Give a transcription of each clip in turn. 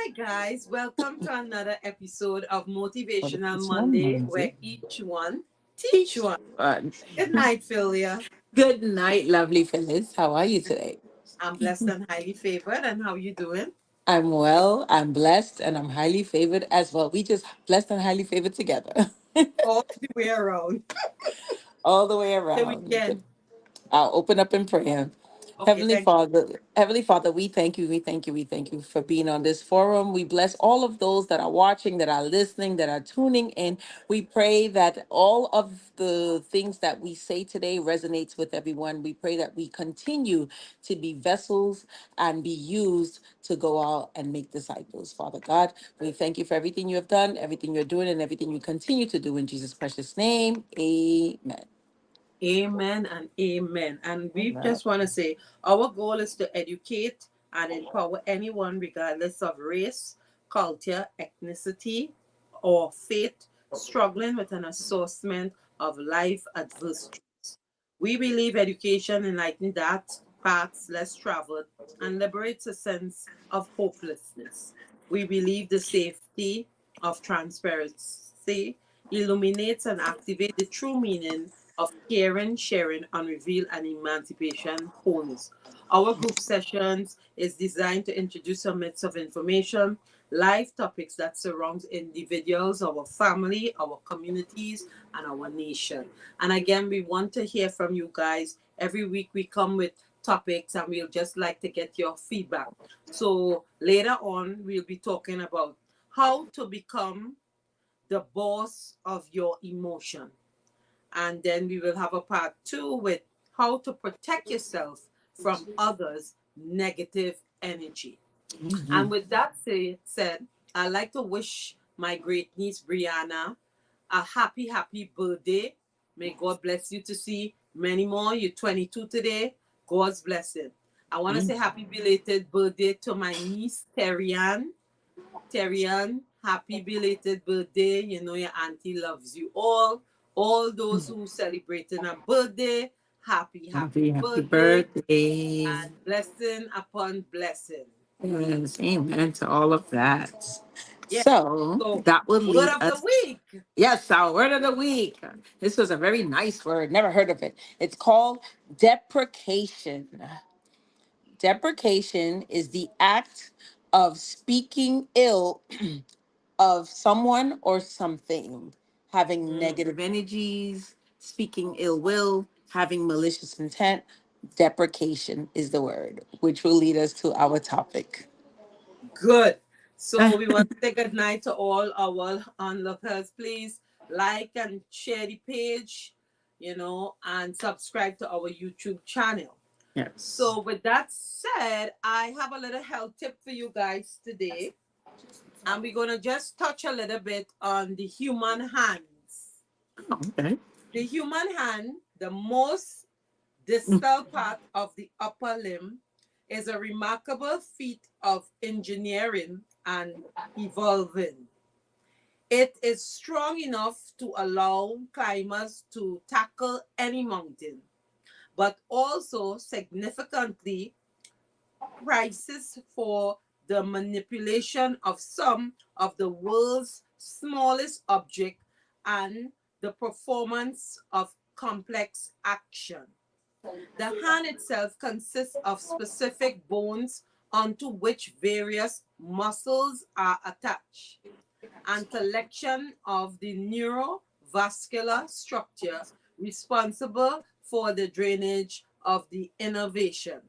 Hi, guys. Welcome to another episode of But if Motivational it's not Monday, where Monday, each one teach teach one. one. Good night, Philia. Good night, lovely Phyllis. How are you today? I'm blessed and highly favored. And how you doing? I'm well, I'm blessed, and I'm highly favored as well. We just blessed and highly favored together. All the way around. All the way The around. weekend. I'll open up in prayer. Okay, thank you. Heavenly Father, we thank you, we thank you, we thank you for being on this forum. We bless all of those that are watching, that are listening, that are tuning in. We pray that all of the things that we say today resonates with everyone. We pray that we continue to be vessels and be used to go out and make disciples. Father God, we thank you for everything you have done, everything you're doing, and everything you continue to do in Jesus' precious name. Amen. Amen and amen. And we Amen. just want to say our goal is to educate and empower anyone, regardless of race, culture, ethnicity, or faith, struggling with an assortment of life adversities. We believe education enlightens that paths less traveled and liberates a sense of hopelessness. We believe the safety of transparency illuminates and activates the true meaning of caring, sharing, and reveal an emancipation wholeness. Our group sessions is designed to introduce a mix of information, life topics that surrounds individuals, our family, our communities, and our nation. And again, we want to hear from you guys. Every week we come with topics and we'll just like to get your feedback. So later on, we'll be talking about how to become the boss of your emotion. And then we will have a part two with how to protect yourself from others' negative energy. And Mhm. with that said, I'd like to wish my great niece Brianna a happy birthday. May God bless you to see many more. You're 22 today. God's blessing. I want to say happy belated birthday to my niece Terrian. Terrian, happy belated birthday. You know your auntie loves you all. All those who celebrating a birthday, happy Happy birthday birthday. and blessing upon blessing. Yes, amen to all of that. Yeah. So So, that would word lead of the us. week. Yes, our word of the week. This was a very nice word. Never heard of it. It's called deprecation. Deprecation is the act of speaking ill of someone or something, having Mm, negative energies, speaking ill will, having malicious intent. Deprecation is the word, which will lead us to our topic. good. So we want to say good night to all our onlookers. Please like and share the page, and subscribe to our YouTube channel. Yes. So with that said, I have a little health tip for you guys today. And we're gonna just touch a little bit on the human hands. Oh, okay. The human hand, the most distal part of the upper limb, is a remarkable feat of engineering and evolving. It is strong enough to allow climbers to tackle any mountain, but also significantly prices for the manipulation of some of the world's smallest objects and the performance of complex action. The hand itself consists of specific bones onto which various muscles are attached, and collection of the neurovascular structure responsible for the drainage of the innervation.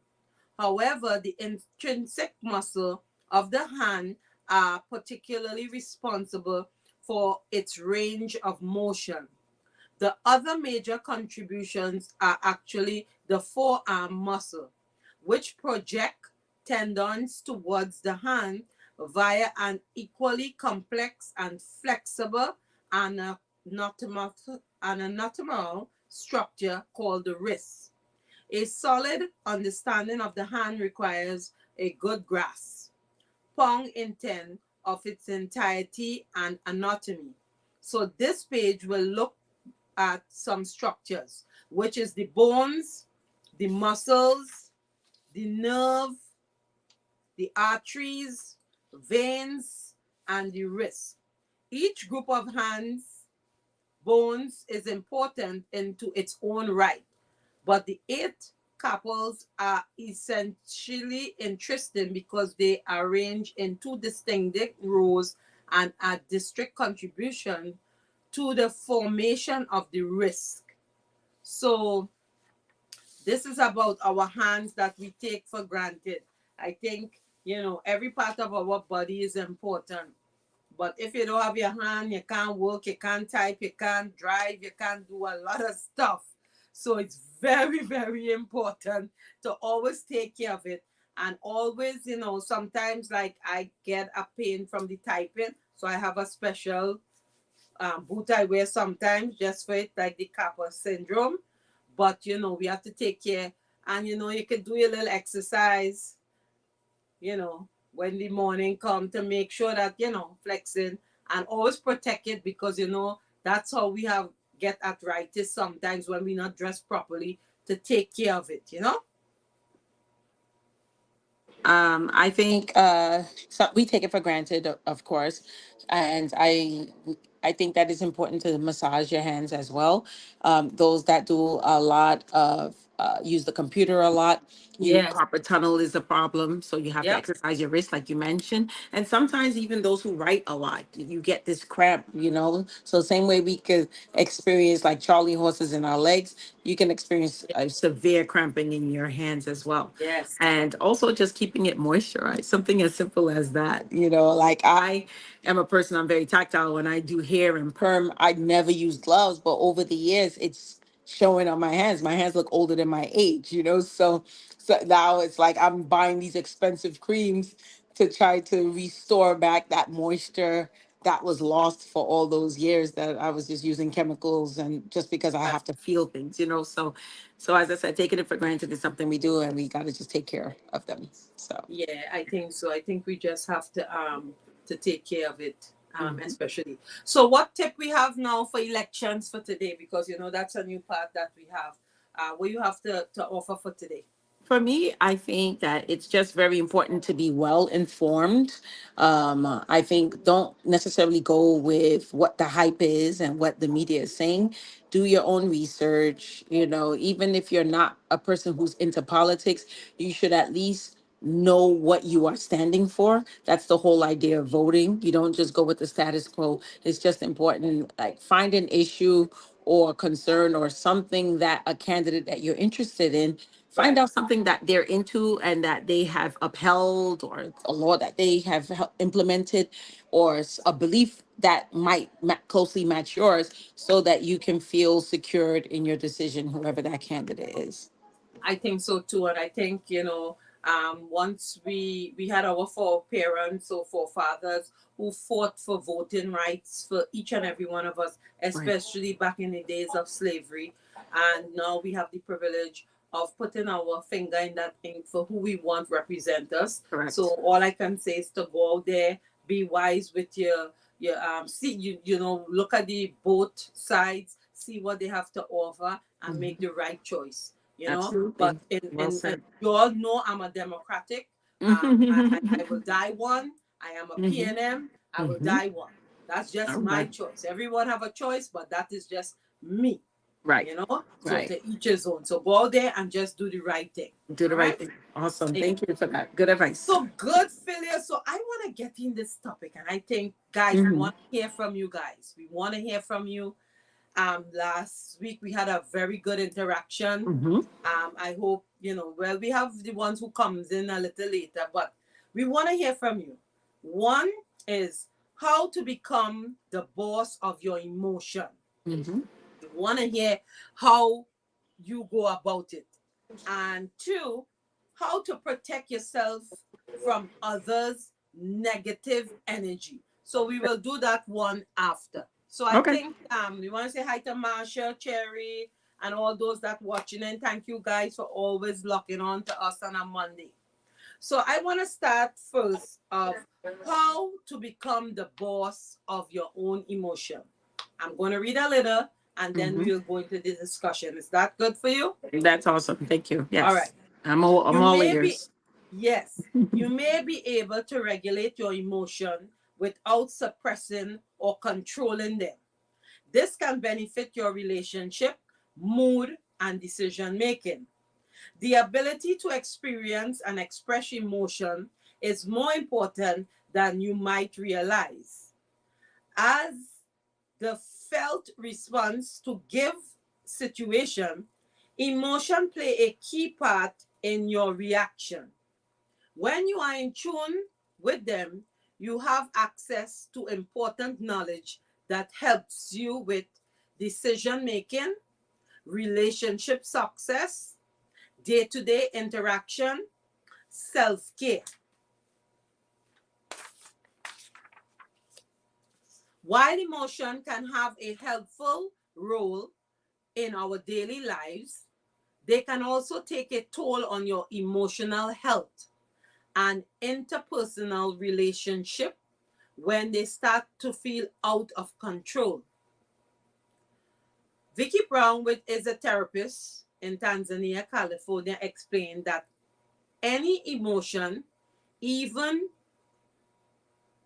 However, the intrinsic muscle of the hand are particularly responsible for its range of motion. The other major contributions are actually the forearm muscle, which project tendons towards the hand via an equally complex and flexible anatomical structure called the wrist. A solid understanding of the hand requires a good grasp, pong intent of its entirety and anatomy. So this page will look at some structures, which is the bones, the muscles, the nerve, the arteries, veins, and the wrist. Each group of hands bones is important into its own right, but the eight couples are essentially interesting because they are arranged in two distinct rows and a distinct contribution to the formation of the wrist. So this is about our hands that we take for granted. I think, every part of our body is important. But if you don't have your hand, you can't work, you can't type, you can't drive, you can't do a lot of stuff. So it's very, very important to always take care of it. And always, sometimes like I get a pain from the typing. So I have a special boot I wear sometimes just for it, like the Kappa syndrome. But we have to take care. And you can do your little exercise, when the morning come, to make sure that, flexing, and always protect it, because that's how we have get arthritis sometimes when we not dressed properly, to take care of it. I think so we take it for granted, of course, and I think that it's important to massage your hands as well. Those that do a lot of use the computer a lot, you Yes. carpal tunnel is a problem, so you have to Yep. exercise your wrist, like you mentioned. And sometimes even those who write a lot, you get this cramp, So same way we could experience like Charlie horses in our legs, you can experience a severe cramping in your hands as well. Yes. And also just keeping it moisturized, something as simple as that. Like I am a person, I'm very tactile. When I do hair and perm, I never use gloves, but over the years, it's showing on my hands. My hands look older than my age. So now it's like I'm buying these expensive creams to try to restore back that moisture that was lost for all those years that I was just using chemicals, and just because I have to feel things. So as I said, taking it for granted is something we do, and we got to just take care of them. So Yeah, I think so. I think we just have to take care of it, mhm. especially. So what tip we have now for elections for today? Because that's a new part that we have. What you have to offer for today? For me, I think that it's just very important to be well informed. I think don't necessarily go with what the hype is and what the media is saying. Do your own research. Even if you're not a person who's into politics, you should at least know what you are standing for. That's the whole idea of voting. You don't just go with the status quo. It's just important, like find an issue or concern or something that a candidate that you're interested in, find Right. out something that they're into and that they have upheld, or a law that they have implemented, or a belief that might closely match yours, so that you can feel secured in your decision, whoever that candidate is. I think so too, and I think once we had our foreparents or forefathers who fought for voting rights for each and every one of us, Right. especially back in the days of slavery, and now we have the privilege of putting our finger in that thing for who we want represent us. So Correct. all I can say is to go out there, be wise with your see look at the both sides, see what they have to offer, and make Mhm. the right choice. But Absolutely. Well in said. you all know I'm a Democratic. I will die one. I am a Mhm. PNM. I will Mhm. die one. That's just All my right. choice. Everyone have a choice, but that is just me. Right. So Right. to each his own. So go out there and just do the right thing. Do the All right right. thing. Awesome. Eh, Thank you for that. Good advice. So good, Philia. So I want to get in this topic, and I think, guys, we Mhm. want to hear from you guys. We want to hear from you. Last week we had a very good interaction. Mhm. I hope well, we have the ones who comes in a little later, but we want to hear from you. One is how to become the boss of your emotion. Mhm. We want to hear how you go about it. And two, how to protect yourself from others' negative energy. So we will do that one after. So I Okay. think we want to say hi to Marsha, Cherry, and all those that watching, and thank you guys for always locking on to us on a Monday. So I want to start first of how to become the boss of your own emotion. I'm going to read a little, and then Mhm. we'll go into the discussion. Is that good for you? That's awesome. Thank you. All right. Yes. I'm all You may be ears. Yes, you may be able to regulate your emotion without suppressing or controlling them. This can benefit your relationship, mood, and decision making. The ability to experience and express emotion is more important than you might realize, as the felt response to give situation, emotion play a key part in your reaction. When you are in tune with them, you have access to important knowledge that helps you with decision making, relationship success, day-to-day interaction, self-care. While emotion can have a helpful role in our daily lives, they can also take a toll on your emotional health and interpersonal relationship when they start to feel out of control. Vicky Brown, which is a therapist in Tanzania, California, explained that any emotion, even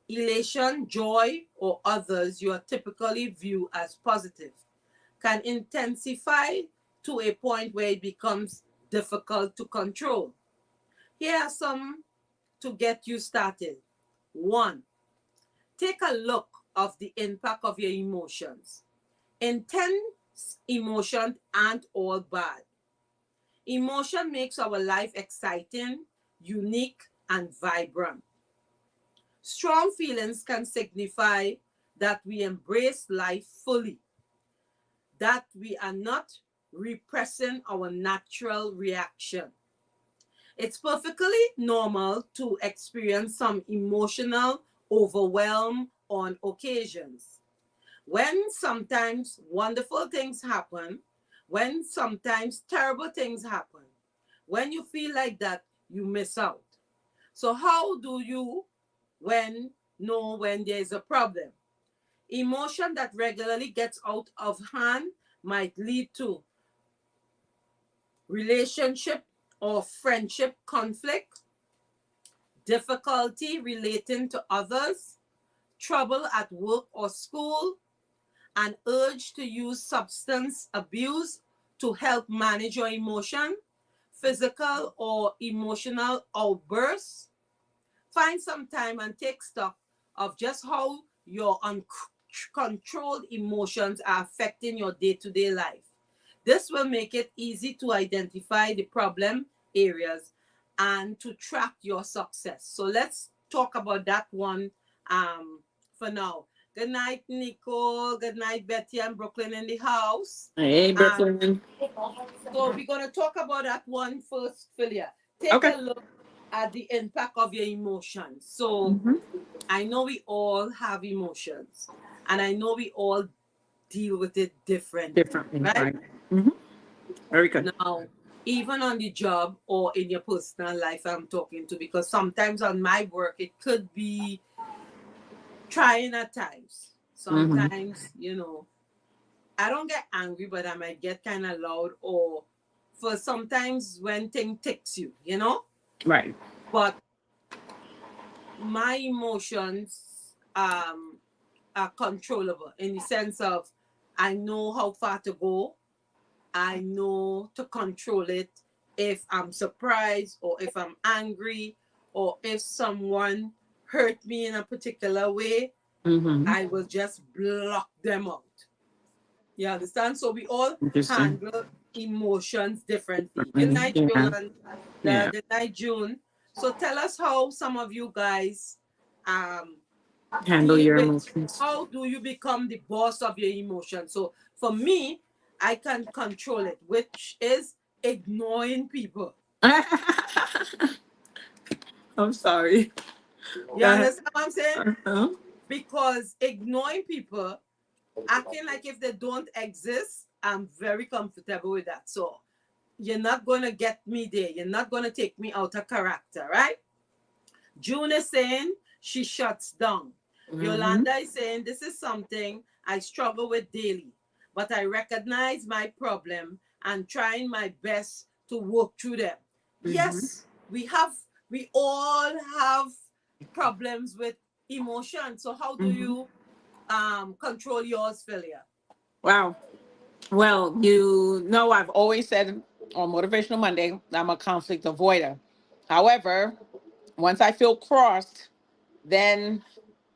elation, joy, or others you are typically view as positive, can intensify to a point where it becomes difficult to control. Here are some to get you started. One, take a look of the impact of your emotions. Intense emotions aren't all bad. Emotion makes our life exciting, unique, and vibrant. Strong feelings can signify that we embrace life fully, that we are not repressing our natural reaction. It's perfectly normal to experience some emotional overwhelm on occasions. When sometimes wonderful things happen, when sometimes terrible things happen, when you feel like that, you miss out. So how do you know when there's a problem? Emotion that regularly gets out of hand might lead to relationship or friendship conflict, difficulty relating to others, trouble at work or school, an urge to use substance abuse to help manage your emotion, physical or emotional outbursts. Find some time and take stock of just how your uncontrolled emotions are affecting your day-to-day life. This will make it easy to identify the problem areas and to track your success. So let's talk about that one for now. Good night, Nicole. Good night, Betty and Brooklyn in the house. Hey, Brooklyn. So we're going to talk about that one first, Philia. Take Okay. a look at the impact of your emotions. So Mhm. I know we all have emotions, and I know we all deal with it differently, Differently, right? right? Hmm. Very good. Now, even on the job or in your personal life, I'm talking to, because sometimes on my work, it could be trying at times. Hmm. Sometimes, I don't get angry, but I might get kind of loud, or for sometimes when thing ticks you. Right. But my emotions are controllable in the sense of I know how far to go. I know to control it if I'm surprised or if I'm angry or if someone hurt me in a particular way, Hmm. I will just block them out. You understand? So we all Interesting. handle emotions differently. Good Differently. night, Yeah. Yolanda. Yeah. Good night, June. So tell us how some of you guys um Handle deal your with, emotions. how do you become the boss of your emotions. So for me, I can control it, which is ignoring people. I'm sorry. You Go ahead. understand what I'm saying? Uh-huh. Because ignoring people, acting like if they don't exist, I'm very comfortable with that. So you're not going to get me there. You're not going to take me out of character, right? June is saying she shuts down. Hmm. Yolanda is saying this is something I struggle with daily, but I recognize my problem and trying my best to work through them. Hmm. Yes, we have we all have problems with emotion. So how do Mhm. you control yours, Philia? Wow. Well, you know, I've always said on Motivational Monday, I'm a conflict avoider. However, once I feel crossed, then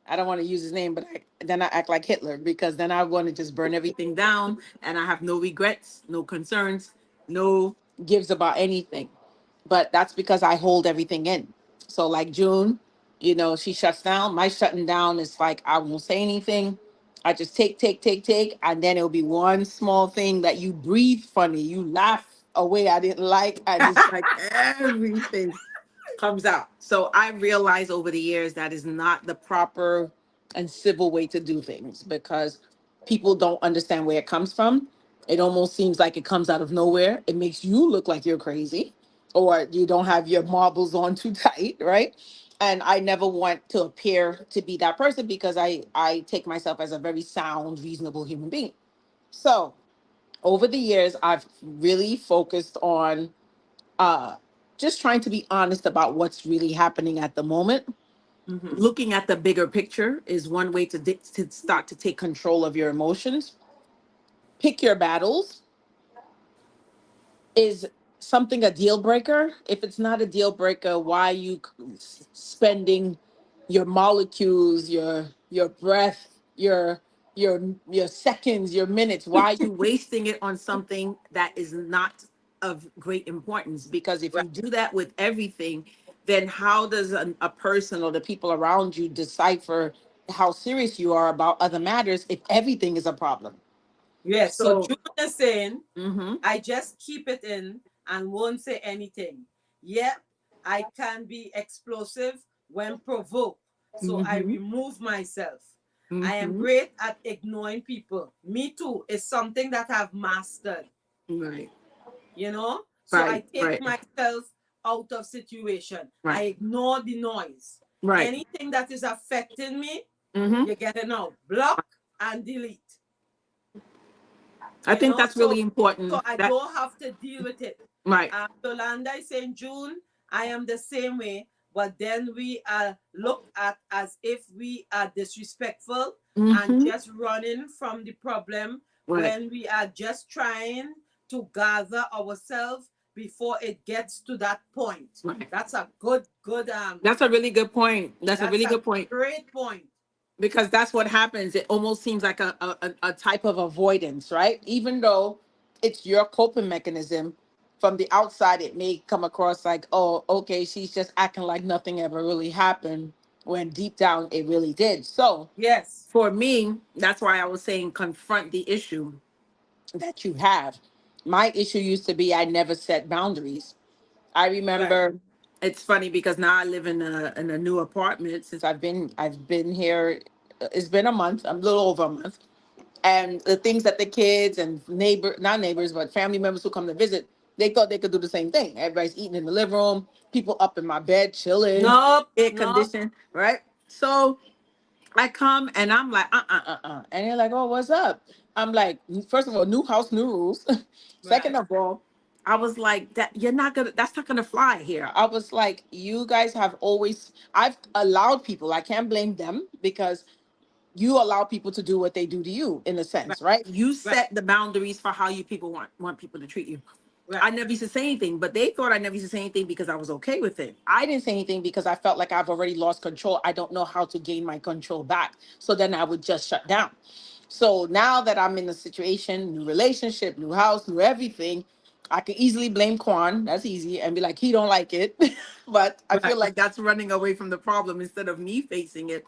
I don't want to use his name, but then I act like Hitler because then I want to just burn everything down and I have no regrets, no concerns, no gives about anything. But that's because I hold everything in. So, like June, you know, she shuts down. My shutting down is like I won't say anything. I just take, and then it'll be one small thing that you breathe funny, you laugh a way I didn't like, and it's like everything comes out. So I realized over the years that is not the proper and civil way to do things because people don't understand where it comes from. It almost seems like it comes out of nowhere. It makes you look like you're crazy or you don't have your marbles on too tight, right? And I never want to appear to be that person because I take myself as a very sound, reasonable human being. So over the years, I've really focused on uh just trying to be honest about what's really happening at the moment. Mm-hmm. Looking at the bigger picture is one way to start to take control of your emotions. Pick your battles. Is something a deal breaker? If it's not a deal breaker, why are you spending your molecules, your breath, your your seconds, your minutes? Why are you wasting it on something that is not of great importance? Because if Right. you do that with everything, then how does a person or the people around you decipher how serious you are about other matters if everything is a problem? Yes. So So, June is saying, mhm, I just keep it in and won't say anything. Yep, I can be explosive when provoked. So I mhm, remove myself. I am mhm. great at ignoring people. Me too is something that I've mastered, Right, you know? So right, I take right, myself out of situation. I right, ignore the noise. right. Anything that is affecting me, Hmm. you're getting out. Block and delete. I You think know, that's really so important. I That don't have to deal with it. right. Yolanda is saying, June, I am the same way, but then we are looked at as if we are disrespectful and Hmm. just running from the problem Right, when we are just trying to gather ourselves before it gets to that point. right. That's a good That's a really good point. That's a that's really a good point great point. because that's what happens. It almost seems like a type of avoidance, right? Even though it's your coping mechanism, from the outside, it may come across like, oh, okay, she's just acting like nothing ever really happened, when deep down it really did. So Yes. for me, that's why I was saying confront the issue that you have. My issue used to be I never set boundaries. I Right. remember it's funny because now I live in a new apartment since I've been here. It's been a month, a little over a month, and the things that the kids and not neighbors, but family members who come to visit, they thought they could do the same thing. Everybody's eating in the living room, people up in my bed chilling, Nope. air Nope. conditioned, right? So I come and I'm like, and they're like, oh, what's up? I'm like, first of all, new house, new rules. Second Right. of all, I was like, that's not gonna fly here. I was like, you guys have always, I've allowed people, I can't blame them because you allow people to do what they do to you in a Right. sense, right? You Right. set the boundaries for how you people want people to treat you. I Right. never used to say anything, but they thought I never used to say anything because I was okay with it. I didn't say anything because I felt like I've already lost control. I don't know how to gain my control back. So then I would just shut down. So now that I'm in a situation, new relationship, new house, new everything, I can easily blame Quan. That's easy and be like, he don't like it. But I Right. feel like that's running away from the problem instead of me facing it.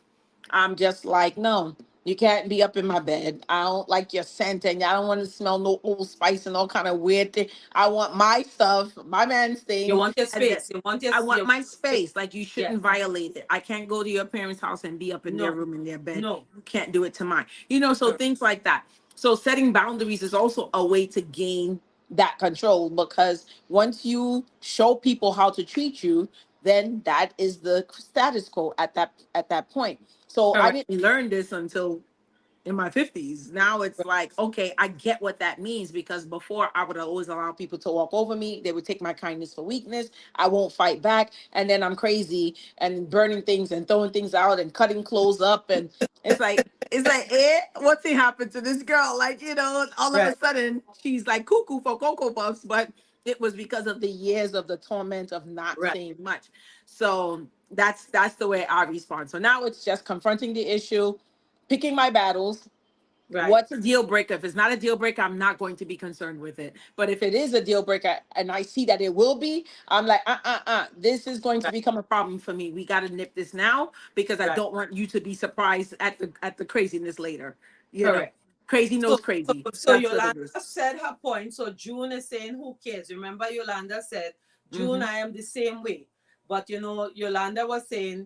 I'm just like, no, you can't be up in my bed. I don't like your scent, and I don't want to smell no old spice and all kind of weird thing. I want my stuff, my man's You thing, want your and then space. You want your I want my space. space. Like you Yes. shouldn't violate it. I can't go to your parents' house and be up in their No. room in their bed. No. You can't do it to mine. You know, so Correct. things like that. So setting boundaries is also a way to gain that control because once you show people how to treat you, then that is the status quo at that point. So I Correct. didn't learn this until in my 50s. Now it's like, okay, I get what that means, because before I would always allow people to walk over me. They would take my kindness for weakness. I won't fight back. And then I'm crazy and burning things and throwing things out and cutting clothes up. And it's like, what's happened to this girl? Like, all of Right, a sudden she's like cuckoo for Cocoa Puffs, but it was because of the years of the torment of not right, saying much. So that's the way I respond. So now it's just confronting the issue, picking my battles. right. What's a deal breaker? If it's not a deal breaker, I'm not going to be concerned with it. But if it is a deal breaker and I see that it will be, I'm like, this is going to Right, become a problem for me. We got to nip this now, because I right. don't want you to be surprised at the craziness later. You know, Correct. crazy So, knows crazy. so That's what Yolanda it is. said her point. So June is saying, who cares? Remember, Yolanda said, June, Mm-hmm. I am the same way. But Yolanda was saying,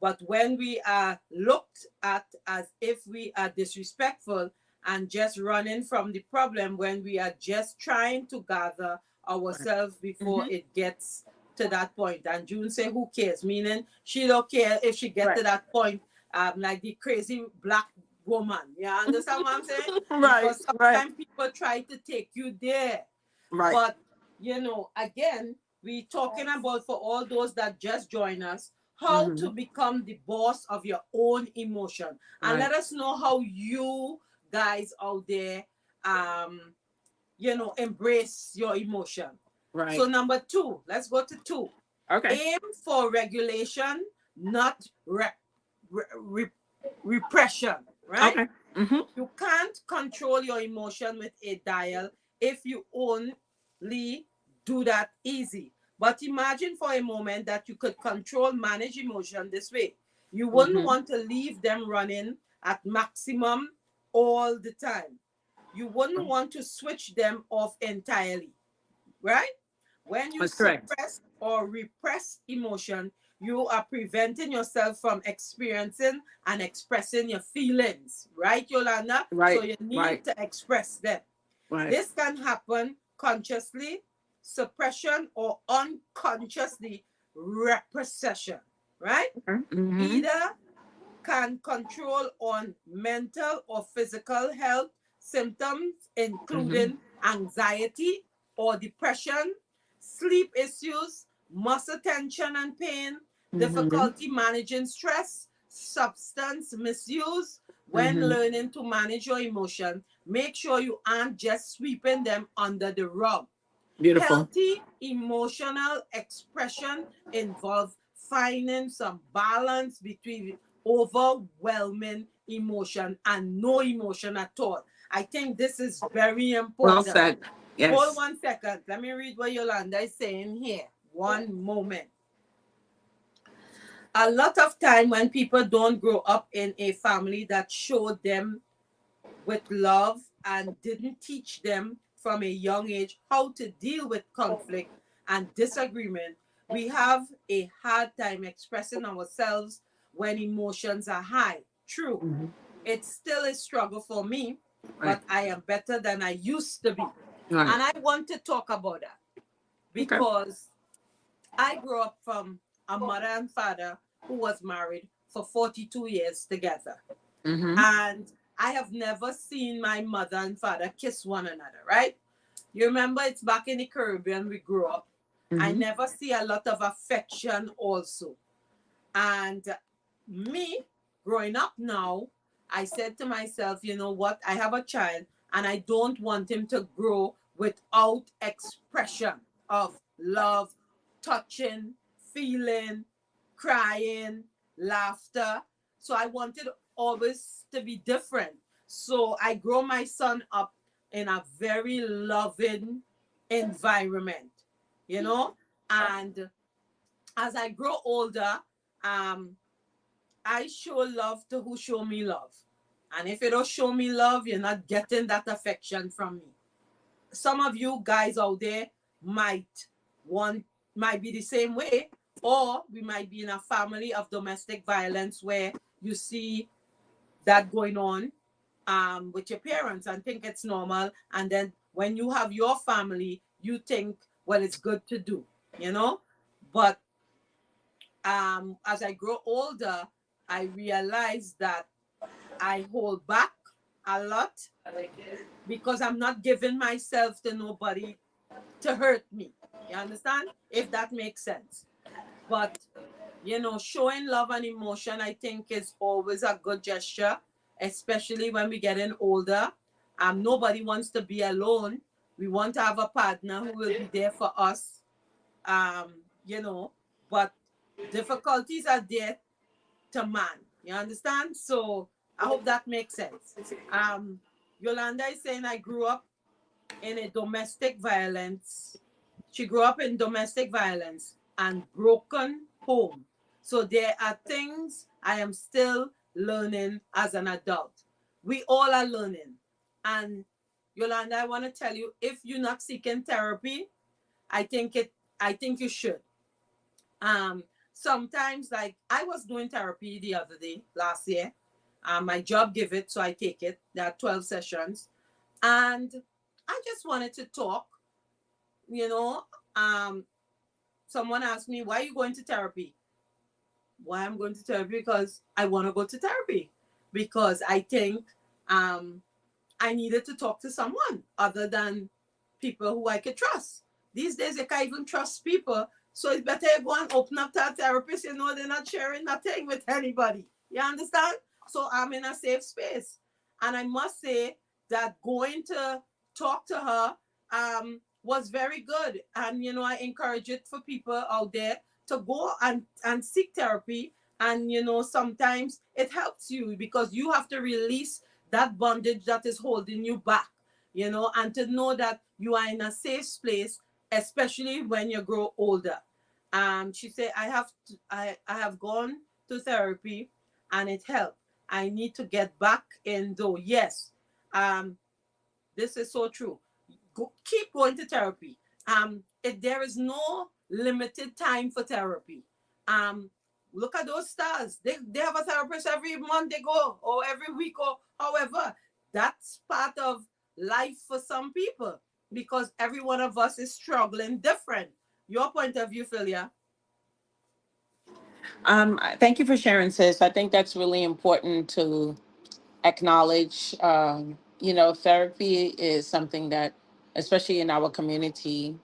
but when we are looked at as if we are disrespectful and just running from the problem, when we are just trying to gather Right. ourselves before Mm-hmm. it gets to that point. And June said, who cares? Meaning she don't care if she get Right. to that point, like the crazy black woman. You understand what I'm saying? Right. Because Right. sometimes people try to take you there. Right. But, again, we talking about, for all those that just join us, how Mm-hmm. to become the boss of your own emotion. And Right. let us know how you guys out there, embrace your emotion. So Right. number two, let's go to two. Okay. Aim for regulation, not re- re- repression, right? Okay. Mm-hmm. You can't control your emotion with a dial if you only do that easy. But imagine for a moment that you could manage emotion this way. You wouldn't Mm-hmm. want to leave them running at maximum all the time. You wouldn't want to switch them off entirely, right? When you That's correct. suppress or repress emotion, you are preventing yourself from experiencing and expressing your feelings, right, Yolanda? So Right. you need Right. to express them. Right. This can happen consciously, suppression, or unconsciously, repression, right? Mm-hmm. Either can control on mental or physical health symptoms, Mm-hmm. including anxiety or depression, sleep issues, muscle tension and pain, Mm-hmm. difficulty managing stress, substance misuse. When Mm-hmm. learning to manage your emotion, make sure you aren't just sweeping them under the rug. Beautiful. Healthy emotional expression involves finding some balance between overwhelming emotion and no emotion at all. I think this is very Well important. said. Hold Yes. 1 second. Let me read what Yolanda is saying here. One moment. A lot of time when people don't grow up in a family that showed them with love and didn't teach them from a young age how to deal with conflict and disagreement, we have a hard time expressing ourselves when emotions are high. True, Mm-hmm. it's still a struggle for me, Right. but I am better than I used to be. Right. And I want to talk about that Okay. because I grew up from a mother and father who was married for 42 years together. Mm-hmm. And I have never seen my mother and father kiss one another, right? You remember it's back in the Caribbean we grew up. I Mm-hmm. never see a lot of affection also. And me growing up now, I said to myself, you know what? I have a child and I don't want him to grow without expression of love, touching, feeling, crying, laughter. So I wanted always to be different. So I grow my son up in a very loving environment, you know? And as I grow older, um, I show love to who show me love. And if you don't show me love, you're not getting that affection from me. Some of you guys out there might want might be the same way, or we might be in a family of domestic violence where you see that going on with your parents and think it's normal. And then when you have your family, you think, well, it's good to do, you know? But as I grow older, I realize that I hold back a lot because I'm not giving myself to nobody to hurt me. You understand? If that makes sense. But showing love and emotion, I think, is always a good gesture, especially when we're getting older. Nobody wants to be alone. We want to have a partner who will be there for us. Um, you know, but difficulties are there to man. You understand? So I hope that makes sense. Um, Yolanda is saying I grew up in a domestic violence. She grew up in domestic violence and broken home. So there are things I am still learning as an adult. We all are learning. And Yolanda, I want to tell you, if you're not seeking therapy, I think it I think you should. Um Sometimes, like, I was doing therapy the other day, last year. My job give it, so I take it. There are 12 sessions. And I just wanted to talk, you know. Um, Someone asked me, why are you going to therapy? Why I'm going to therapy? Because I want to go to therapy. Because I think um, I needed to talk to someone other than people who I could trust. These days, you can't even trust people. So it's better you go and open up to a therapist. They're not sharing nothing with anybody. You understand? So I'm in a safe space. And I must say that going to talk to her was very good. And, I encourage it for people out there to go and seek therapy. And, sometimes it helps you because you have to release that bondage that is holding you back, and to know that you are in a safe place, especially when you grow older. She said, I have gone to therapy and it helped. I need to get back in though. Yes. This is so true. Keep going to therapy. There is no limited time for therapy. Um, Look at those stars. They have a therapist every month they go, or every week, or however. That's part of life for some people because every one of us is struggling different. Your point of view, Philia. Thank you for sharing, sis. I think that's really important to acknowledge. Therapy is something that, especially in our community,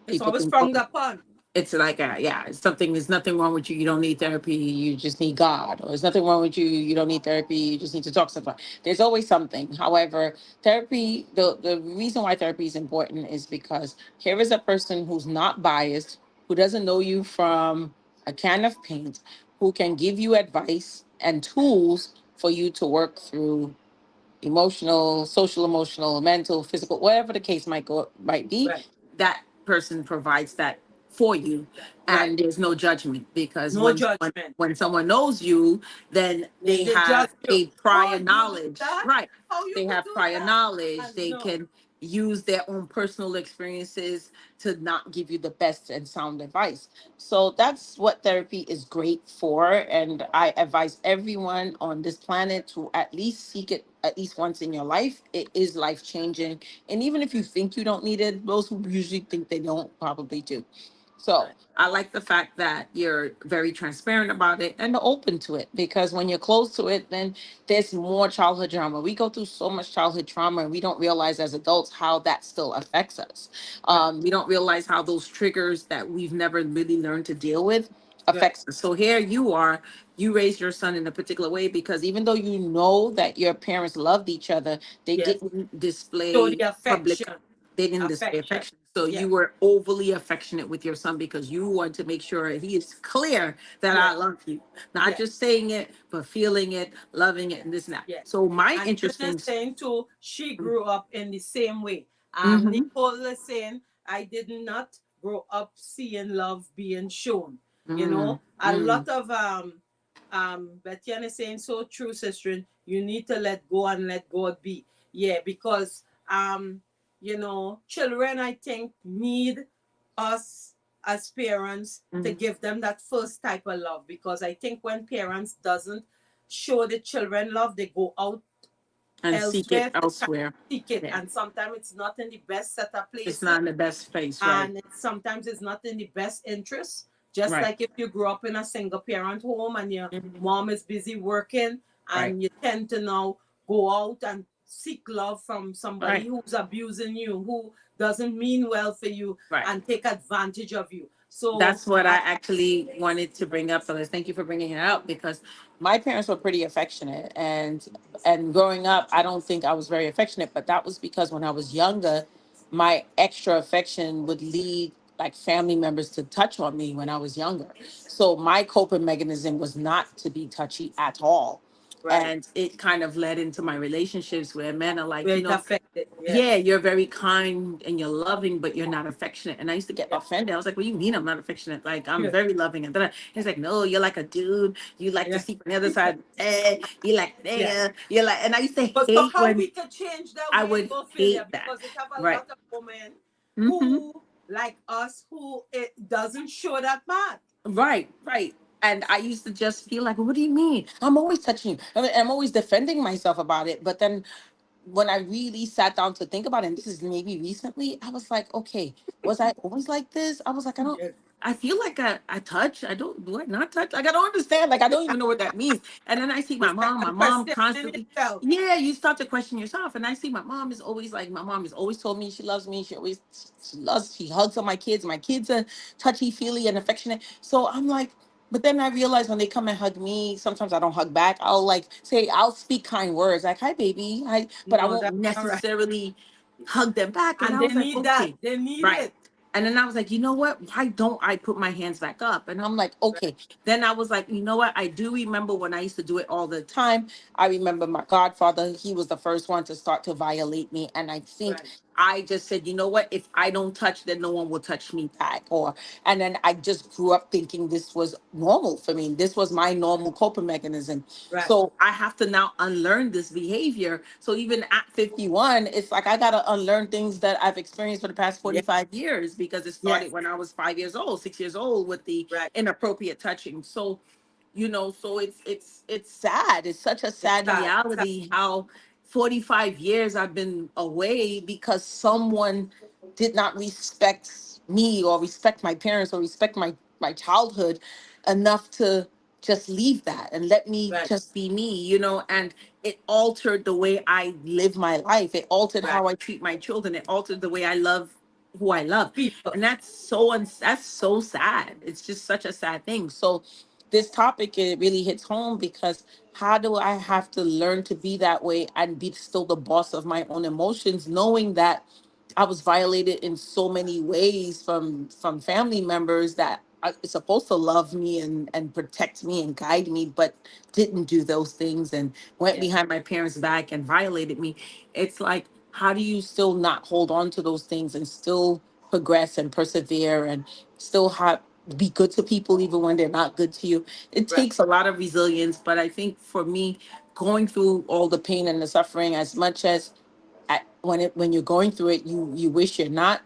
It's people always think, frowned upon. it's like it's something, there's nothing wrong with you, you don't need therapy, you just need God, or there's nothing wrong with you, you don't need therapy, you just need to talk to someone. There's always something. However, therapy, the reason why therapy is important is because here is a person who's not biased, who doesn't know you from a can of paint, who can give you advice and tools for you to work through emotional, social, emotional, mental, physical, whatever the case might be. Right, That person provides that for you, right. and there's no judgment because No when judgment. someone knows you, then they They judge have you. a Oh, prior you do knowledge, that? right? How you They could have do prior that? knowledge. And They no. can use their own personal experiences to not give you the best and sound advice. So that's what therapy is great for. And I advise everyone on this planet to at least seek it at least once in your life. It is life changing. And even if you think you don't need it, those who usually think they don't probably do. So Right. I like the fact that you're very transparent about it and open to it, because when you're close to it, then there's more childhood trauma. We go through so much childhood trauma and we don't realize as adults how that still affects us. Right. We don't realize how those triggers that we've never really learned to deal with Right. affects us. So here you are, you raised your son in a particular way because even though you know that your parents loved each other, they Yes. didn't Show display the public, affection. they didn't display Affection. affection. So Yeah. you were overly affectionate with your son because you want to make sure he is clear that I Yes. love you. Not Yes. just saying it, but feeling it, loving it, and this and that. Yes. So my And even interesting. saying too, she grew up in the same way. Mm-hmm, Nicole is saying, I did not grow up seeing love being shown. A mm-hmm, lot of Betiana is saying so true, sister. You need to let go and let God be. Yeah, because children, I think, need us as parents to mm-hmm. give them that first type of love, because I think when parents doesn't show the children love, they go out And seek it elsewhere to try elsewhere. to seek it, Yeah, and sometimes it's not in the best set of it's places, not in the best place, right? and sometimes it's not in the best interest. Just Right. like if you grew up in a single parent home and your Mhm. mom is busy working, Right. and you tend to now go out and seek love from somebody Right. who's abusing you, who doesn't mean well for you, Right. and take advantage of you. So That's what I I, actually wanted to bring up, Phyllis. Thank you for bringing it up because my parents were pretty affectionate, and growing up, I don't think I was very affectionate, but that was because when I was younger, my extra affection would lead like family members to touch on me when I was younger. So my coping mechanism was not to be touchy at all. right, And it kind of led into my relationships where men are like, where it affected, yeah, yes, you're very kind and you're loving, but you're not affectionate. And I used to get yeah, offended. I was like, what do you mean I'm not affectionate? Like, I'm yeah, very loving. And then he's like, no, you're like a dude. You like to yeah, sleep on the other side. You like yeah. there. You're like, and I used to But so hate how when we could change that I way, would though, Philia, hate that. because it have a Right. lot of women Hmm. who, like us, who it doesn't show that part. Right, right. And I used to just feel like, what do you mean? I'm always touching you. I'm always defending myself about it. But then when I really sat down to think about it, and this is maybe recently, I was like, okay, was I always like this? I was like, Yes. I feel like I touch. I don't, do I not touch? Like, I don't understand. Like, I don't even know what that means. And then I see You start my mom questioning constantly, yourself. yeah, you start to question yourself. And I see my mom is always like, my mom has always told me she loves me. She hugs on my kids. My kids are touchy feely and affectionate. So I'm like, but then I realize when they come and hug me, sometimes I don't hug back. I'll speak kind words like, hi, baby. Hi, but I No, won't that's not right. necessarily hug them back. And And I they was like, need that. okay, They need right. it. And then I was like, you know what? Why don't I put my hands back up? And I'm like, Right, okay. Then I was like, you know what? I do remember when I used to do it all the time. I remember my godfather, he was the first one to start to violate me. And I think right, I just said, you know what? If I don't touch, then no one will touch me back. And then I just grew up thinking this was normal for me. This was my normal coping mechanism. right. So I have to now unlearn this behavior. So even at 51, it's like I got to unlearn things that I've experienced for the past Yes, 45 years because it started yes, when I was 5 years old, 6 years old with the right. inappropriate touching. So, so it's sad. It's such a It's sad sad. It's sad. reality how 45 years I've been away because someone did not respect me or respect my parents or respect my childhood enough to just leave that and let me Right, just be me, and it altered the way I live my life. It altered right. how I treat my children. It altered the way I love who I love. People. And that's so sad. It's just such a sad thing. So this topic, it really hits home because how do I have to learn to be that way and be still the boss of my own emotions, knowing that I was violated in so many ways from family members that are supposed to love me and protect me and guide me, but didn't do those things and went Yeah, behind my parents' back and violated me. It's like, how do you still not hold on to those things and still progress and persevere and still have be good to people even when they're not good to you? It right. takes a lot of resilience, but I think for me, going through all the pain and the suffering, as much as when you're going through it, you wish you're not.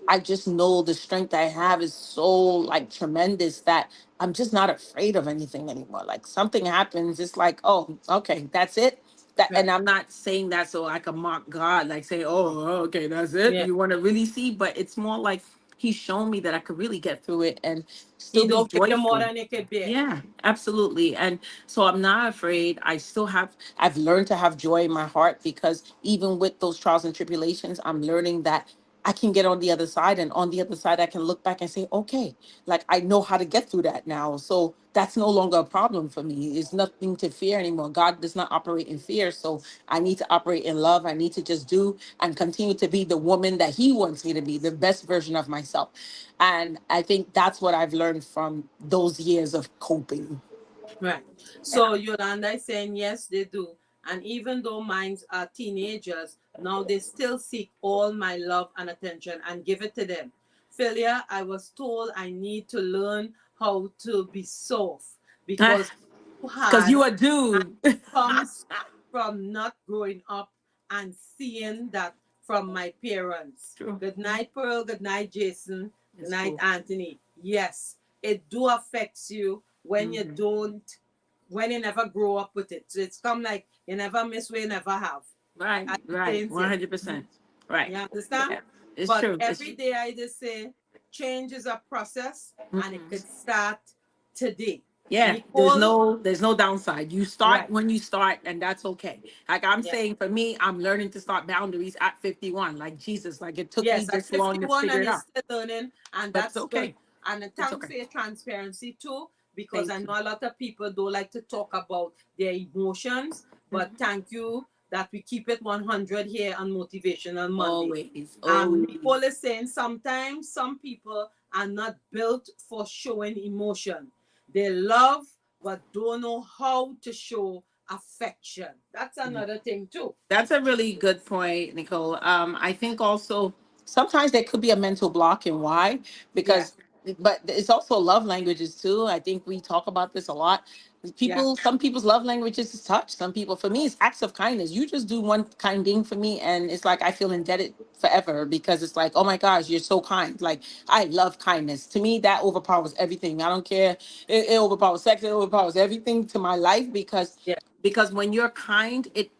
I just know the strength I have is so like tremendous that I'm just not afraid of anything anymore. Like something happens, it's like, oh, okay, that's it. And Right. I'm not saying that so I can mock God, like say, oh, okay, that's it. Yeah. You want to really see, but it's more like He's shown me that I could really get through it and still He be don't give you more joyful. than you can bear. Yeah, absolutely. And so I'm not afraid. I've learned to have joy in my heart because even with those trials and tribulations, I'm learning that I can get on the other side. And on the other side, I can look back and say, okay, like I know how to get through that now. So that's no longer a problem for me. It's nothing to fear anymore. God does not operate in fear. So I need to operate in love. I need to just do and continue to be the woman that He wants me to be, the best version of myself. And I think that's what I've learned from those years of coping. Right. Yeah. So Yolanda is saying yes, they do. And even though mines are teenagers, now they still seek all my love and attention and give it to them. Philia, I was told I need to learn how to be soft because too Because hard you a and dude. comes from not growing up and seeing that from my parents. True. Good night, Pearl. Good night, Jason. Good It's night, cool. Anthony. Yes, it do affects you when you Hmm. don't, when you never grow up with it. So it's come like you never miss where you never have. Right, As the right, saying say. 100%. Right. You understand? Yeah, it's But true. every day I just say change is a process and it Mhm. could start today. Yeah, Nicole, there's no downside. You start right. when you start, and that's okay. Like I'm Yeah. saying, for me, I'm learning to start boundaries at 51. Like Jesus, like it took me Yes, at this long to 51 figure and it you're out, still learning, and but it's that's good. okay. And It's thanks okay. for your transparency too, because I Thank you. know a lot of people don't like to talk about their emotions, but thank you that we keep it 100 here on Motivational Monday. Always, Nicole always. is saying sometimes some people are not built for showing emotion. They love but don't know how to show affection. That's another thing too. That's a really good point, Nicole. I think also sometimes there could be a mental block and why, Yeah, because, but it's also love languages too. I think we talk about this a lot. yeah, Some people's love languages is touch. Some people, for me, it's acts of kindness. You just do one kind thing for me, and it's like I feel indebted forever because it's like, oh my gosh, you're so kind. Like I love kindness. To me, that overpowers everything. I don't care. It overpowers sex. It overpowers everything to my life yeah, because when you're kind, it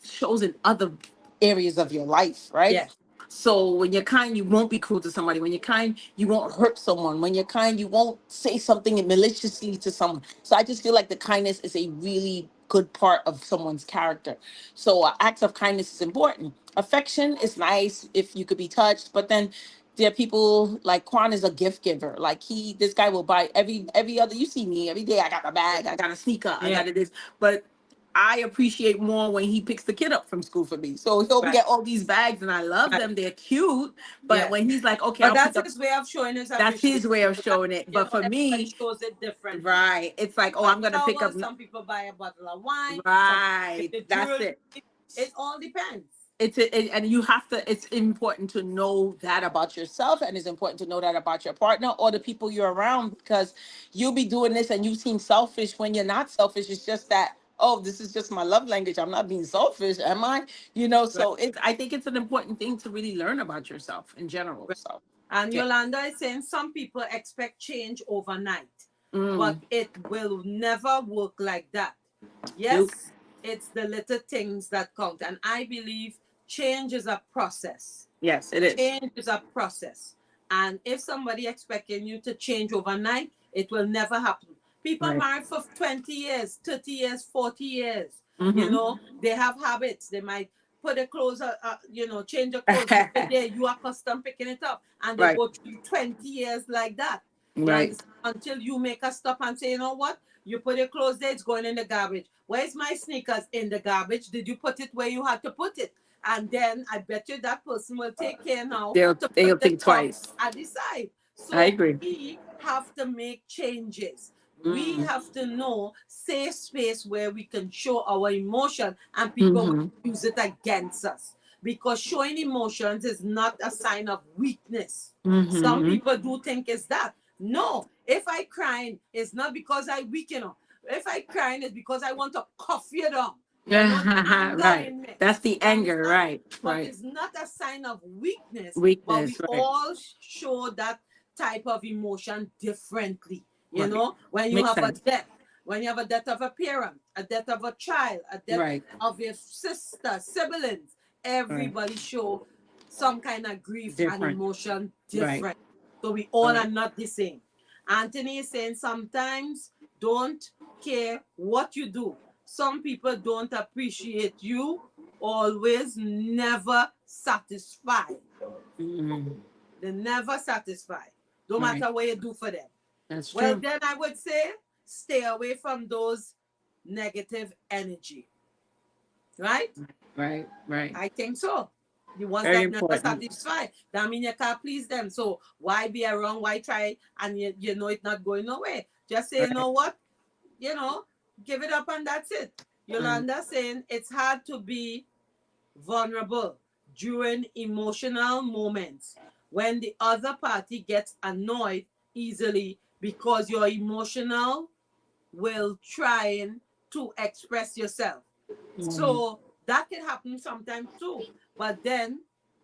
shows in other areas of your life, right? yeah, So when you're kind, you won't be cruel to somebody. When you're kind, you won't hurt someone. When you're kind, you won't say something maliciously to someone. So I just feel like the kindness is a really good part of someone's character. So acts of kindness is important. Affection is nice if you could be touched, but then there are people like Quan is a gift giver. Like this guy will buy every other. You see me every day. I got a bag. I got a sneaker. I yeah, got this. But I appreciate more when he picks the kid up from school for me. So he'll right, get all these bags and I love right, them. They're cute. But yeah. when he's like, okay, But I'll pick that's up, his way of showing his that's appreciation. his way of So that, showing it. But for everybody me, shows it differently. right, it's like, You oh, buy I'm gonna pick up, flowers, some people buy a bottle of wine, some right, people get the that's jewelry. it. It all depends. And you have to, it's important to know that about yourself, and it's important to know that about your partner or the people you're around, because you'll be doing this and you seem selfish when you're not selfish. It's just that, oh, this is just my love language, I'm not being selfish, am I? Right, So I think it's an important thing to really learn about yourself in general. right. So And yeah. Yolanda is saying some people expect change overnight, but Mm, it will never work like that. nope. Yes, it's the little things that count. And I believe change is a process. Yes, it is. Change is a process. And if somebody expecting you to change overnight, it will never happen. People Right. married for 20 years, 30 years, 40 years. You Mm-hmm. know, they have habits. They might put their clothes, change their clothes every day. You are accustomed picking it up. And they Right. go through 20 years like that. You Right. understand? Until you make a stop and say, you know what? You put your clothes there, it's going in the garbage. Where's my sneakers? In the garbage. Did you put it where you had to put it? And then I bet you that person will take care now to They'll put the think stuff twice. at the side. I So agree. we have to make changes. We Mm. have to know safe space where we can show our emotion and people will Mm-hmm. use it against us. Because showing emotions is not a sign of weakness. Some Mm-hmm. people do think it's that. No, if I crying, it's not because I weaken up. If I crying, it's because I want to cough you down. You know, the anger Right. in me. That's the You anger. understand? Right. But Right. it's not a sign of weakness. But Weakness. we Right. all show that type of emotion differently. You Right. know, when you Makes have a sense. death, when you have a death of a parent, a death of a child, a death Right. of your sister, siblings, Right. everybody show some kind of grief and Different. emotion Right. different. So we all are Right. not the same. Anthony is saying sometimes don't care what you do. Some people don't appreciate you, always never satisfied. Mm. They never satisfied, no Right. matter what you do for them. That's Well, true. then I would say stay away from those negative energy, right? Right. Right. I think so. The ones Very that never important. satisfy, that mean you can't please them. So why be around? Why try? And you know it's not going nowhere. Just say, you Right. know what? You know, give it up and that's it. Right. Yolanda saying it's hard to be vulnerable during emotional moments when the other party gets annoyed easily because you're emotional will trying to express yourself. Mm. So that can happen sometimes too. But then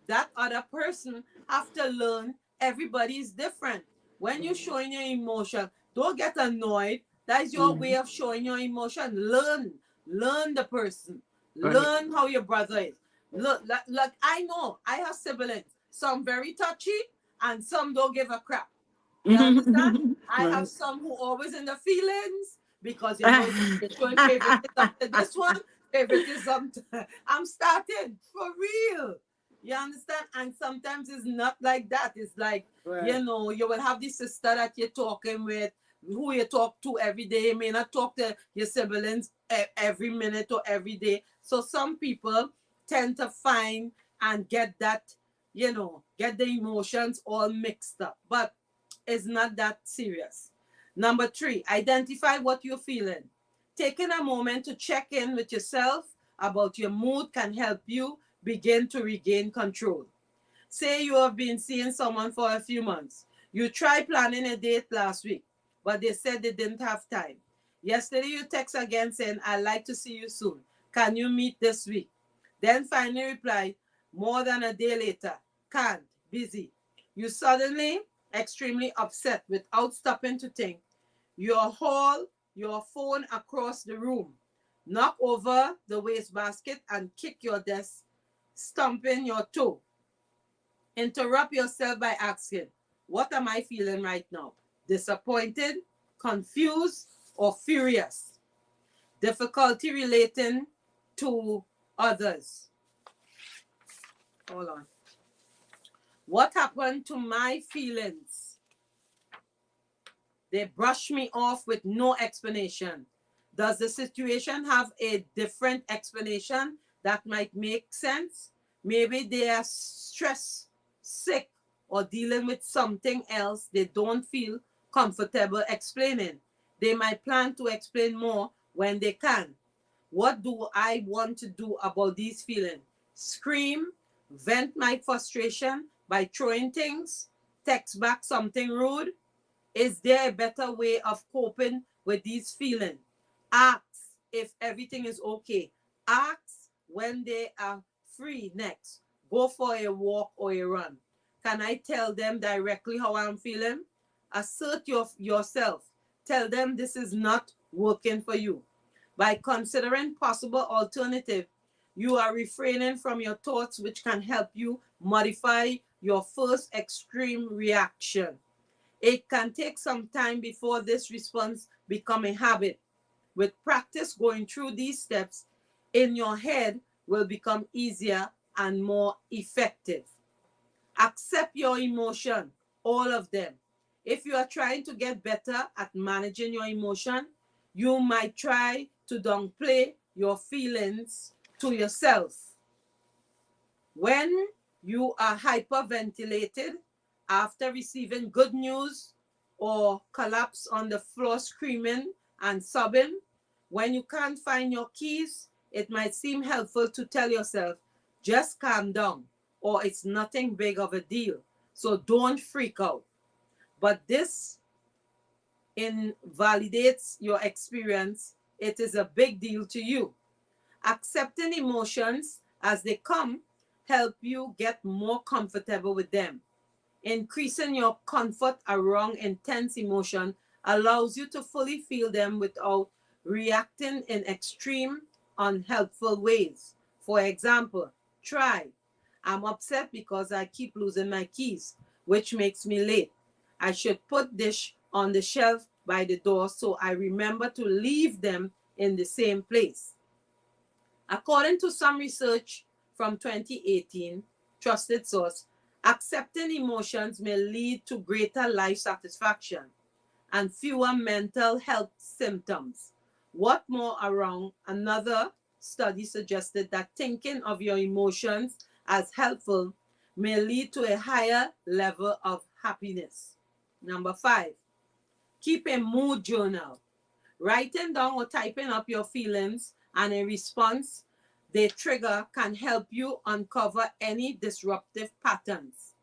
that other person have to learn everybody is different. When you're showing your emotion, don't get annoyed. That's your way Mm. of showing your emotion. Learn the person. Right. Learn how your brother is. Look, I know I have siblings. Some very touchy and some don't give a crap. You understand? I have Right. some who always in the feelings because you know it's showing favoritism to this one, favoritism to, I'm started for real. You understand? And sometimes it's not like that. It's like, Right. you know, you will have the sister that you're talking with, who you talk to every day. You may not talk to your siblings every minute or every day. So some people tend to find and get that, you know, get the emotions all mixed up. But it's not that serious. Number 3, identify what you're feeling. Taking a moment to check in with yourself about your mood can help you begin to regain control. Say you have been seeing someone for a few months. You tried planning a date last week, but they said they didn't have time. Yesterday you text again saying, I'd like to see you soon. Can you meet this week? Then finally reply, more than a day later, can't, busy. You suddenly extremely upset without stopping to think. You haul your phone across the room, knock over the wastebasket and kick your desk, stomping your toe. Interrupt yourself by asking, what am I feeling right now? Disappointed, confused, or furious? Difficulty relating to others. Hold on. What happened to my feelings? They brush me off with no explanation. Does the situation have a different explanation that might make sense? Maybe they are stressed, sick, or dealing with something else they don't feel comfortable explaining. They might plan to explain more when they can. What do I want to do about these feelings? Scream, vent my frustration by throwing things, text back something rude? Is there a better way of coping with these feelings? Ask if everything is okay. Ask when they are free next. Go for a walk or a run. Can I tell them directly how I'm feeling? Assert yourself. Tell them this is not working for you. By considering possible alternative, you are refraining from your thoughts, which can help you modify your first extreme reaction. It can take some time before this response become a habit. With practice, going through these steps in your head will become easier and more effective. Accept your emotion, all of them. If you are trying to get better at managing your emotion, you might try to downplay your feelings to yourself. When you are hyperventilated after receiving good news or collapse on the floor screaming and sobbing, when you can't find your keys, it might seem helpful to tell yourself, just calm down, or it's nothing big of a deal. So don't freak out. But this invalidates your experience. It is a big deal to you. Accepting emotions as they come help you get more comfortable with them. Increasing your comfort around intense emotion allows you to fully feel them without reacting in extreme, unhelpful ways. For example, try, I'm upset because I keep losing my keys, which makes me late. I should put this on the shelf by the door so I remember to leave them in the same place. According to some research from 2018, trusted source, accepting emotions may lead to greater life satisfaction and fewer mental health symptoms. What more around, another study suggested that thinking of your emotions as helpful may lead to a higher level of happiness. Number 5, keep a mood journal. Writing down or typing up your feelings and a response they trigger can help you uncover any disruptive patterns.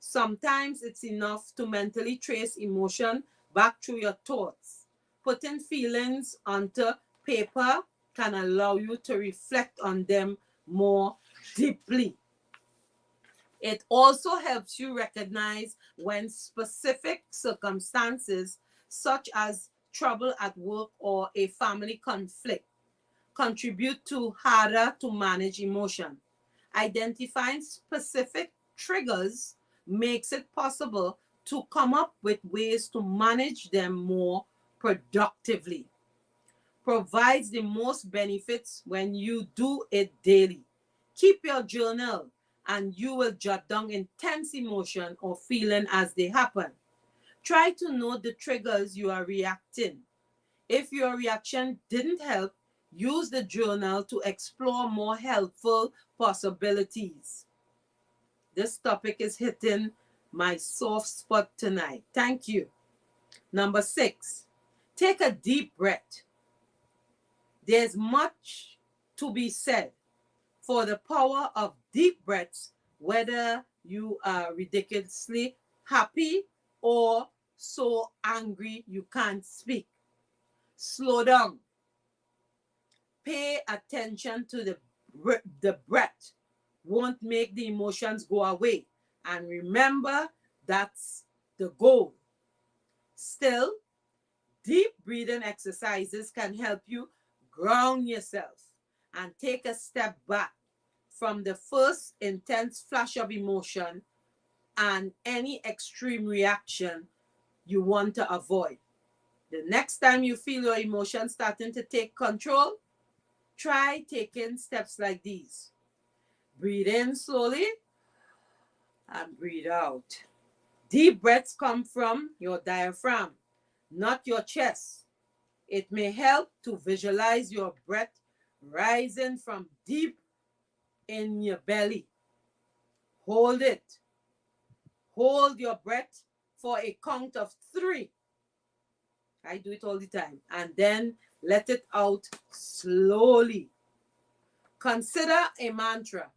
Sometimes it's enough to mentally trace emotion back through your thoughts. Putting feelings onto paper can allow you to reflect on them more deeply. It also helps you recognize when specific circumstances, such as trouble at work or a family conflict, contribute to harder to manage emotion. Identifying specific triggers makes it possible to come up with ways to manage them more productively. Provides the most benefits when you do it daily. Keep your journal and you will jot down intense emotion or feeling as they happen. Try to note the triggers you are reacting. If your reaction didn't help, use the journal to explore more helpful possibilities. This topic is hitting my soft spot tonight. Thank you. Number 6, take a deep breath. There's much to be said for the power of deep breaths, whether you are ridiculously happy or so angry you can't speak. Slow down. Pay attention to the breath. Won't make the emotions go away. And remember, that's the goal. Still, deep breathing exercises can help you ground yourself and take a step back from the first intense flash of emotion and any extreme reaction you want to avoid. The next time you feel your emotions starting to take control, try taking steps like these. Breathe in slowly and breathe out. Deep breaths come from your diaphragm, not your chest. It may help to visualize your breath rising from deep in your belly. Hold it. Hold your breath for a count of 3. I do it all the time. And then let it out slowly. Consider a mantra.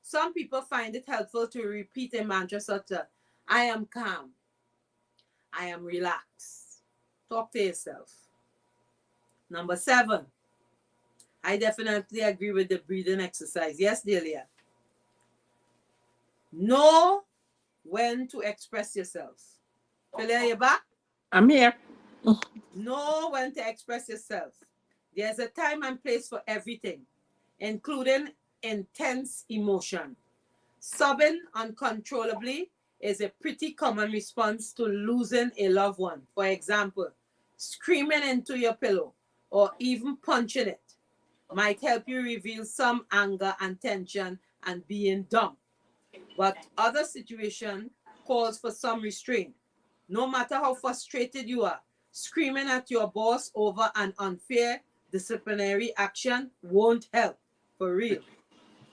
Some people find it helpful to repeat a mantra such as, I am calm. I am relaxed. Talk to yourself. Number 7, I definitely agree with the breathing exercise. Yes, Delia. Know when to express yourself. Philia, you back? I'm here. Know when to express yourself. There's a time and place for everything, including intense emotion. Sobbing uncontrollably is a pretty common response to losing a loved one. For example, screaming into your pillow or even punching it might help you reveal some anger and tension and being dumb. But other situation calls for some restraint. No matter how frustrated you are, screaming at your boss over an unfair disciplinary action won't help, for real.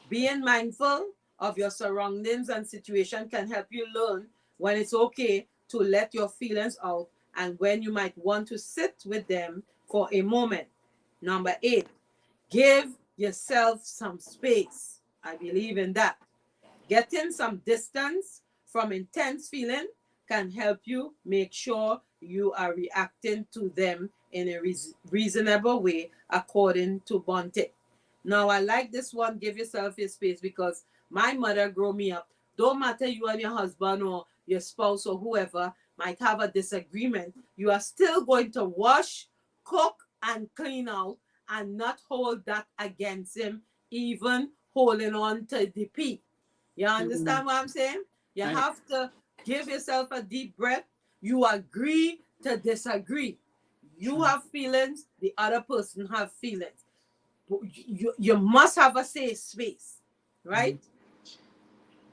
Being mindful of your surroundings and situation can help you learn when it's okay to let your feelings out and when you might want to sit with them for a moment. Number 8, give yourself some space. I believe in that. Getting some distance from intense feeling can help you make sure you are reacting to them in a reasonable way according to Bonte. Now, I like this one, give yourself your space, because my mother grew me up. Don't matter you and your husband or your spouse or whoever might have a disagreement, you are still going to wash, cook, and clean out and not hold that against him, even holding on to the pee. You understand what I'm saying? You have to give yourself a deep breath. You agree to disagree. You have feelings, the other person have feelings. You must have a safe space, right?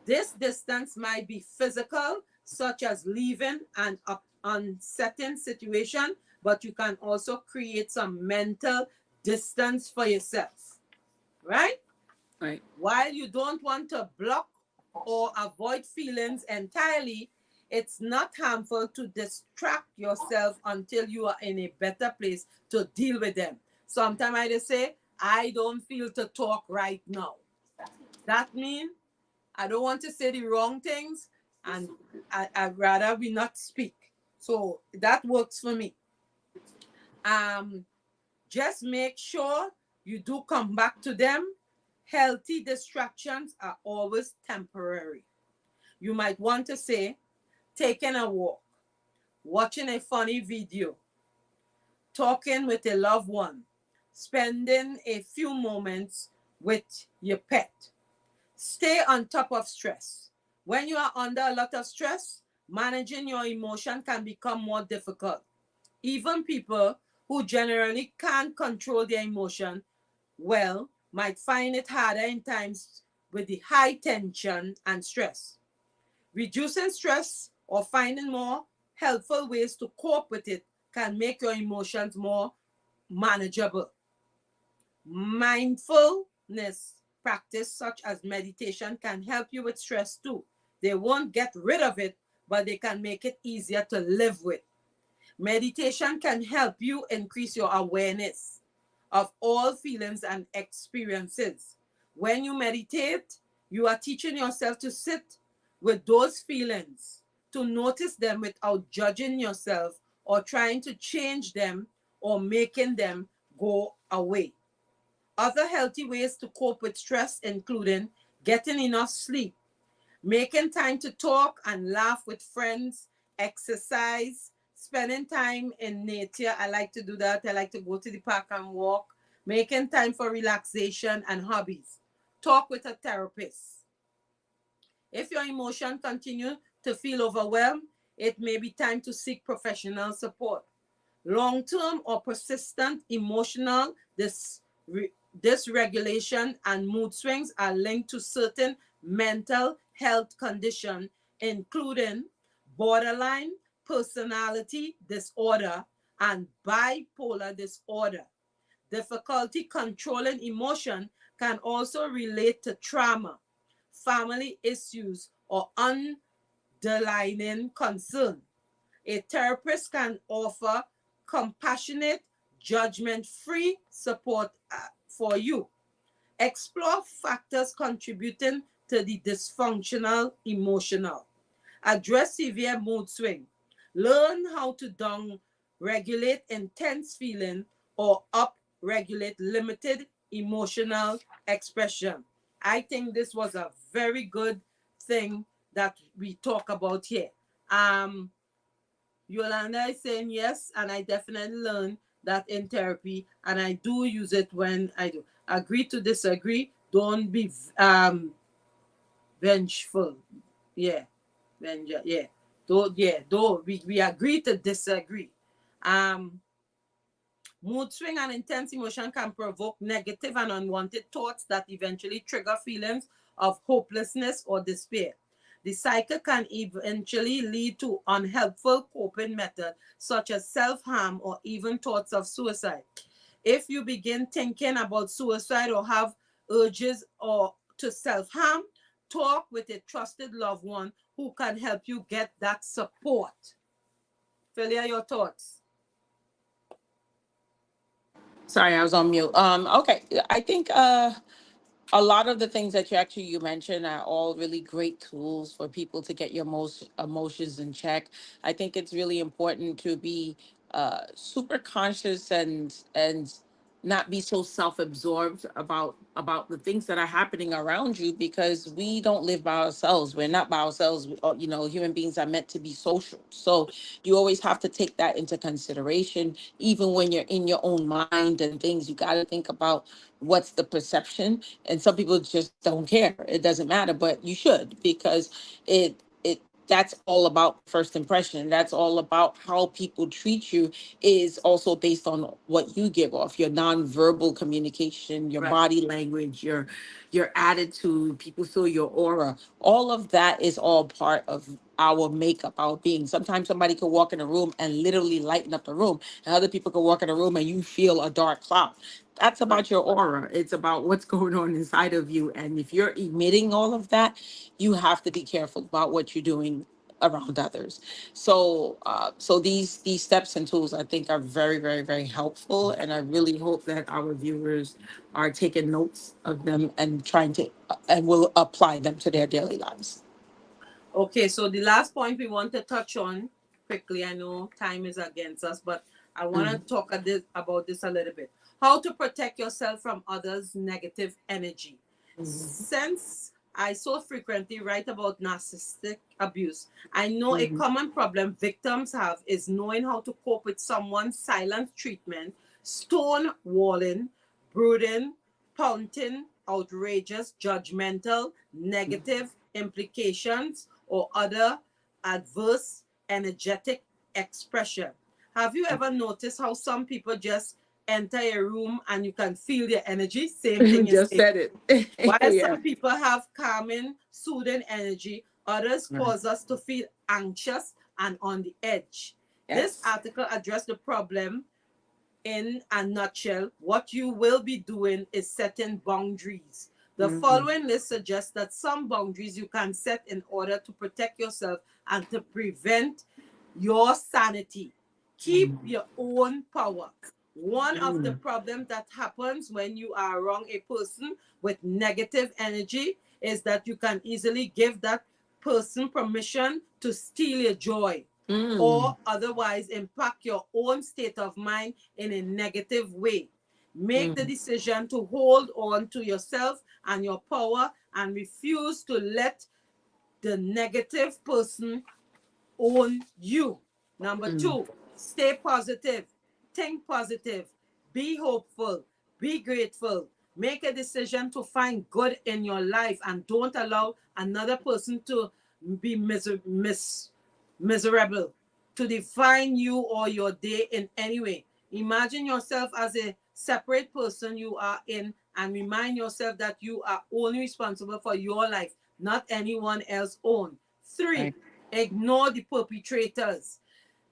This distance might be physical, such as leaving an uncertain situation, but you can also create some mental distance for yourself, right? Right. While you don't want to block or avoid feelings entirely, it's not harmful to distract yourself until you are in a better place to deal with them. Sometimes I just say, I don't feel to talk right now. That means I don't want to say the wrong things, and I'd rather we not speak. So that works for me. Just make sure you do come back to them. Healthy distractions are always temporary. You might want to say, taking a walk, watching a funny video, talking with a loved one, spending a few moments with your pet. Stay on top of stress. When you are under a lot of stress, managing your emotion can become more difficult. Even people who generally can't control their emotion well might find it harder in times with the high tension and stress. Reducing stress or finding more helpful ways to cope with it can make your emotions more manageable. Mindfulness practice such as meditation can help you with stress too. They won't get rid of it, but they can make it easier to live with. Meditation can help you increase your awareness of all feelings and experiences. When you meditate, you are teaching yourself to sit with those feelings, to notice them without judging yourself or trying to change them or making them go away. Other healthy ways to cope with stress including getting enough sleep, making time to talk and laugh with friends, exercise, spending time in nature. I like to do that. I like to go to the park and walk, making time for relaxation and hobbies. Talk with a therapist. If your emotions continue to feel overwhelmed, it may be time to seek professional support. Long-term or persistent emotional dysregulation and mood swings are linked to certain mental health conditions, including borderline personality disorder and bipolar disorder. Difficulty controlling emotion can also relate to trauma, family issues, or underlying concern. A therapist can offer compassionate, judgment free support for you. Explore factors contributing to the dysfunctional emotional. Address severe mood swing. Learn how to down regulate intense feeling or up regulate limited emotional expression. I think this was a very good thing that we talk about here. Um, Yolanda is saying yes, and I definitely learned that in therapy, and I do use it when I do. Agree to disagree. Don't be vengeful. Yeah, yeah. Though we agree to disagree. Um, Mood swing and intense emotion can provoke negative and unwanted thoughts that eventually trigger feelings of hopelessness or despair. The cycle can eventually lead to unhelpful coping methods such as self-harm or even thoughts of suicide. If you begin thinking about suicide or have urges or to self-harm, talk with a trusted loved one who can help you get that support. Filia, your thoughts? Sorry, I was on mute. Okay. I think a lot of the things that you mentioned are all really great tools for people to get your most emotions in check. I think it's really important to be super conscious and not be so self-absorbed about the things that are happening around you, because we don't live by ourselves. We're not by ourselves. Human beings are meant to be social. So you always have to take that into consideration, even when you're in your own mind and things. You got to think about what's the perception, and some people just don't care. It doesn't matter, but you should, because it that's all about first impression. That's all about how people treat you, is also based on what you give off, your nonverbal communication, your Right. body language, your attitude. People feel your aura. All of that is all part of our makeup, our being. Sometimes somebody could walk in a room and literally lighten up the room, and other people could walk in a room and you feel a dark cloud. That's Right. about your aura. It's about what's going on inside of you. And if you're emitting all of that, you have to be careful about what you're doing around others. So these steps and tools, I think, are very, very, very helpful. And I really hope that our viewers are taking notes of them and trying to and will apply them to their daily lives. Okay, so the last point we want to touch on quickly, I know time is against us, but I want to Mm, talk about this a little bit. How to protect yourself from others' negative energy. mhm, Since I so frequently write about narcissistic abuse, I know a mhm, common problem victims have is knowing how to cope with someone's silent treatment, stonewalling, brooding, taunting, outrageous, judgmental, negative implications, or other adverse energetic expression. Have you ever noticed how some people just enter a room and you can feel their energy? Same thing is Just said it. while Yeah. some people have calming, soothing energy, others cause us to feel anxious and on the edge. This Yes. article addressed the problem in a nutshell. What you will be doing is setting boundaries. The following list suggests that some boundaries you can set in order to protect yourself and to prevent your sanity. Keep your own power. One of the problems that happens when you are around a person with negative energy is that you can easily give that person permission to steal your joy or otherwise impact your own state of mind in a negative way. Make the decision to hold on to yourself and your power and refuse to let the negative person own you. Number two, stay positive, think positive, be hopeful, be grateful. Make a decision to find good in your life and don't allow another person to be miserable, to define you or your day in any way. Imagine yourself as a separate person you are in and remind yourself that you are only responsible for your life, not anyone else's own. Three, Right. ignore the perpetrators.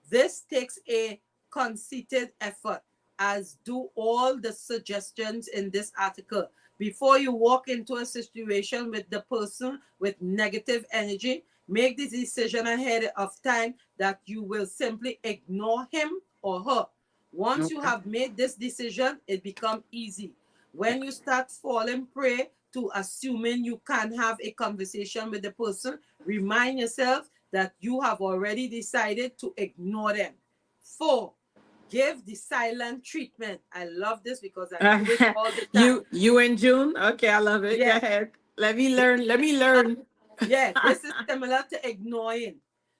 This takes a concerted effort, as do all the suggestions in this article. Before you walk into a situation with the person with negative energy, make the decision ahead of time that you will simply ignore him or her. Once you Okay. have made this decision, it becomes easy. When you start falling prey to assuming you can have a conversation with the person, remind yourself that you have already decided to ignore them. Four, give the silent treatment. I love this because I do it all the time. You and June? Okay, I love it. Go Yes. ahead. Let me learn. Let me learn. Yeah, this is similar to ignoring,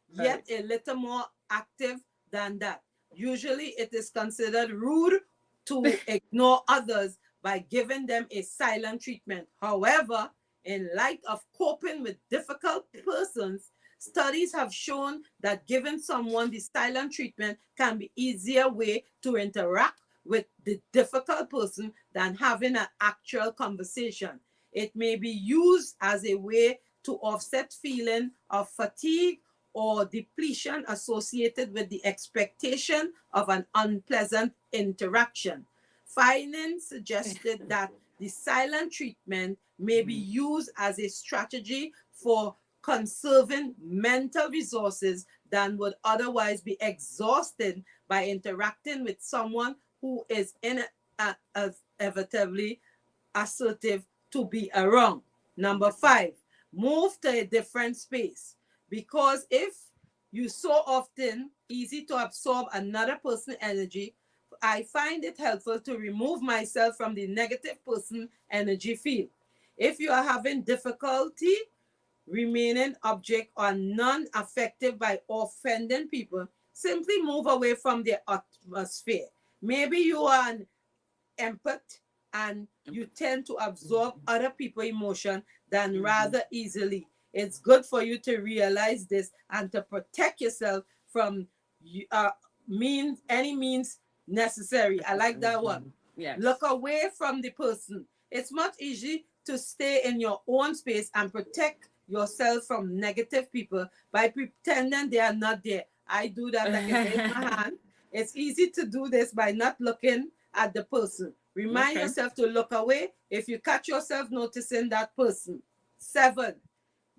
yet Right. a little more active than that. Usually, it is considered rude to ignore others by giving them a silent treatment. However, in light of coping with difficult persons, studies have shown that giving someone the silent treatment can be easier way to interact with the difficult person than having an actual conversation. It may be used as a way to offset feeling of fatigue or depletion associated with the expectation of an unpleasant interaction. Findings suggested that the silent treatment may be used as a strategy for conserving mental resources that would otherwise be exhausted by interacting with someone who is inevitably assertive to be around. Number five, move to a different space. Because if you so often easy to absorb another person's energy, I find it helpful to remove myself from the negative person energy field. If you are having difficulty remaining object or non-affected by offending people, simply move away from their atmosphere. Maybe you are an empath and you tend to absorb other people's emotion than rather easily. It's good for you to realize this and to protect yourself from any means necessary. I like that one. Yes. Look away from the person. It's much easier to stay in your own space and protect yourself from negative people by pretending they are not there. I do that. I can raise my hand. It's easy to do this by not looking at the person. Remind Okay. yourself to look away if you catch yourself noticing that person. Seven,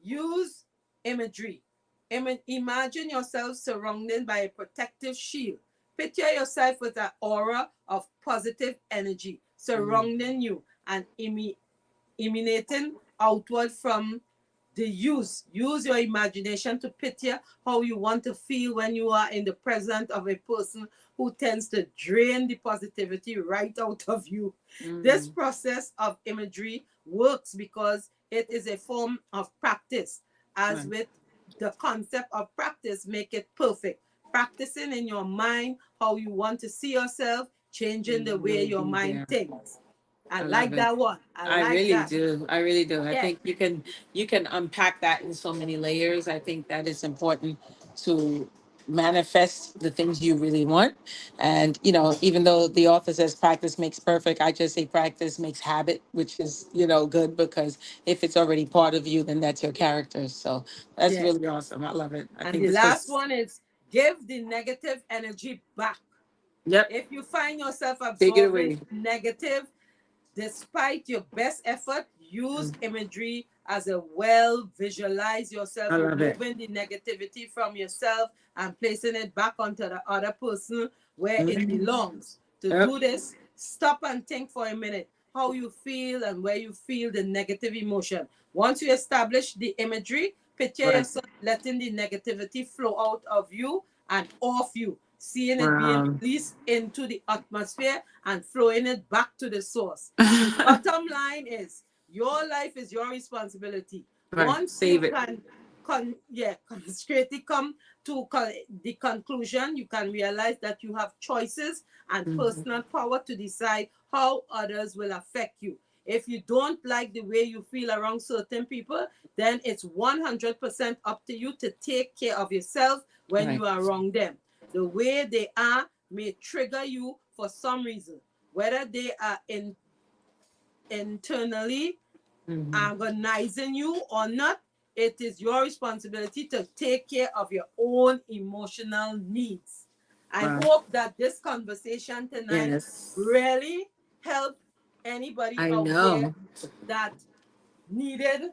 use imagery. Imagine yourself surrounded by a protective shield. Picture yourself with an aura of positive energy surrounding you and emanating outward from the use. Use your imagination to picture how you want to feel when you are in the presence of a person who tends to drain the positivity right out of you. This process of imagery works because it is a form of practice. As with the concept of practice, make it perfect. Practicing in your mind how you want to see yourself, changing the way your mind thinks. I I love like it. that one. I I like really that. do. I really do. I Yeah. think you can unpack that in so many layers. I think that is important to manifest the things you really want. And even though the author says practice makes perfect, I just say practice makes habit, which is good, because if it's already part of you, then that's your character. So that's Yeah. really awesome. I love it. I And think the this last was. one is give the negative energy back. Yep. If you find yourself Take it absorbing away. negative, despite your best effort, use Mm, imagery as a well. Visualize yourself I love it. removing the negativity from yourself and placing it back onto the other person where it Mm, belongs. To yep. do this, stop and think for a minute how you feel and where you feel the negative emotion. Once you establish the imagery, picture Right. yourself letting the negativity flow out of you and off you, seeing it being Wow. released into the atmosphere and flowing it back to the source. The bottom line is your life is your responsibility. Right. Once you Save it. can concentrate, come to the conclusion, you can realize that you have choices and Mhm. personal power to decide how others will affect you. If you don't like the way you feel around certain people, then it's 100% up to you to take care of yourself when Right. you are around them. The way they are may trigger you for some reason, whether they are internally Mhm. agonizing you or not. It is your responsibility to take care of your own emotional needs. I Wow. hope that this conversation tonight Yes. really helped anybody I out there know. that needed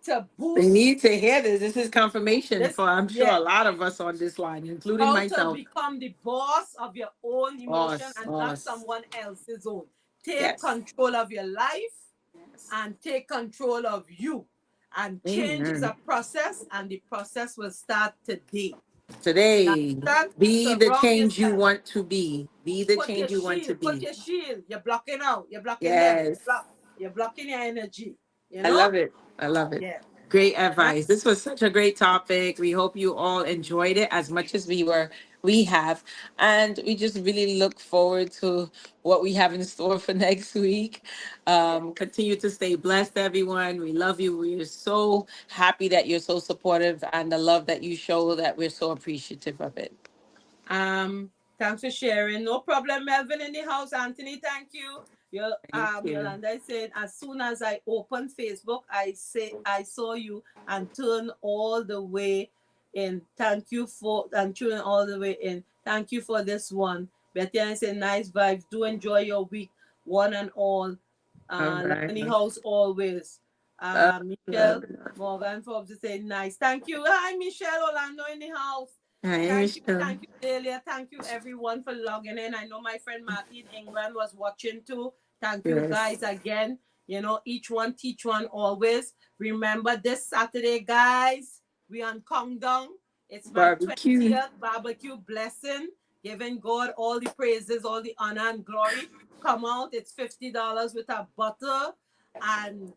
to They boost need to hear this. This is confirmation this. for, I'm sure, Yeah, a lot of us on this line, including how to myself. become the boss of your own emotion Us. and not Us. someone else's own. Take Yes. control of your life Yes. and take control of you. And change is Amen. a process, and the process will start today. You Today, understand? be the Surround change you yourself. want to be. Be the Put your change you want to shield. Put be. your shield. You're blocking out. You're blocking them. Yes. You're blocking your energy. You I know? love it. I love it. Yeah. Great All right. advice. This was such a great topic. We hope you all enjoyed it as much as we have. And we just really look forward to what we have in store for next week. Yeah. Continue to stay blessed, everyone. We love you. We are so happy that you're so supportive, and the love that you show, that we're so appreciative of it. Um, Thanks for sharing. No problem, Melvin in the house. Anthony, thank you. Thank you. Yolanda is saying, as soon as I opened Facebook, I saw you and turned all the way in. Thank you for and tuning all the way in. Thank you for this one. Betty I say nice vibes. Do enjoy your week, one and all. All Love right. in the house always. Love, love, Michelle love. Morgan Forbes is saying nice. Thank you. Hi, Michelle Orlando in the house. Hi, Michelle. Thank you, Delia. Thank you, everyone, for logging in. I know my friend Marty in England was watching too. Thank you, Yes. guys, again. You know, each one teach one always. Remember this Saturday, guys, we on countdown. It's my Barbecue. 20th barbecue blessing. Giving God all the praises, all the honor and glory. Come out. It's $50 with a butter and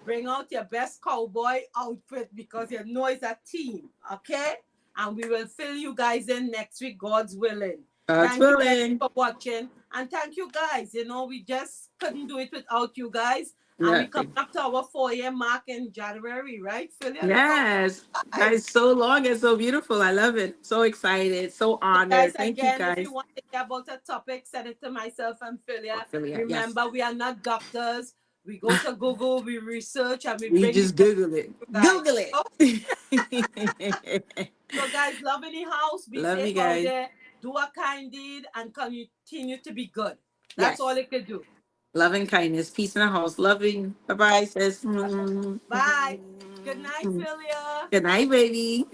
bring out your best cowboy outfit because you know it's a team. Okay? And we will fill you guys in next week, God's willing. God's Thank you everyone willing. for watching. And thank you guys. You know, we just couldn't do it without you guys. And we come Nothing. up to our 4-year mark in January, right? Philly, look out, Yes. Guys, guys. so long and so beautiful. I love it. So excited. So So guys, honored. Thank you, again, if you guys. want to hear about a topic, send it to myself and Philia. Affiliate. Yes. Remember, we are not doctors. We go to Google, we research, and we We bring the just best Google it. to you guys. Google Oh, it. so, guys, love in the house. Be Love safe you out guys. there. Do a kind deed and continue to be good. That's all Yes. it could do. Love and kindness. Peace in the house. Loving. Bye bye, sis. Bye. Good night, Philia. Good night, baby.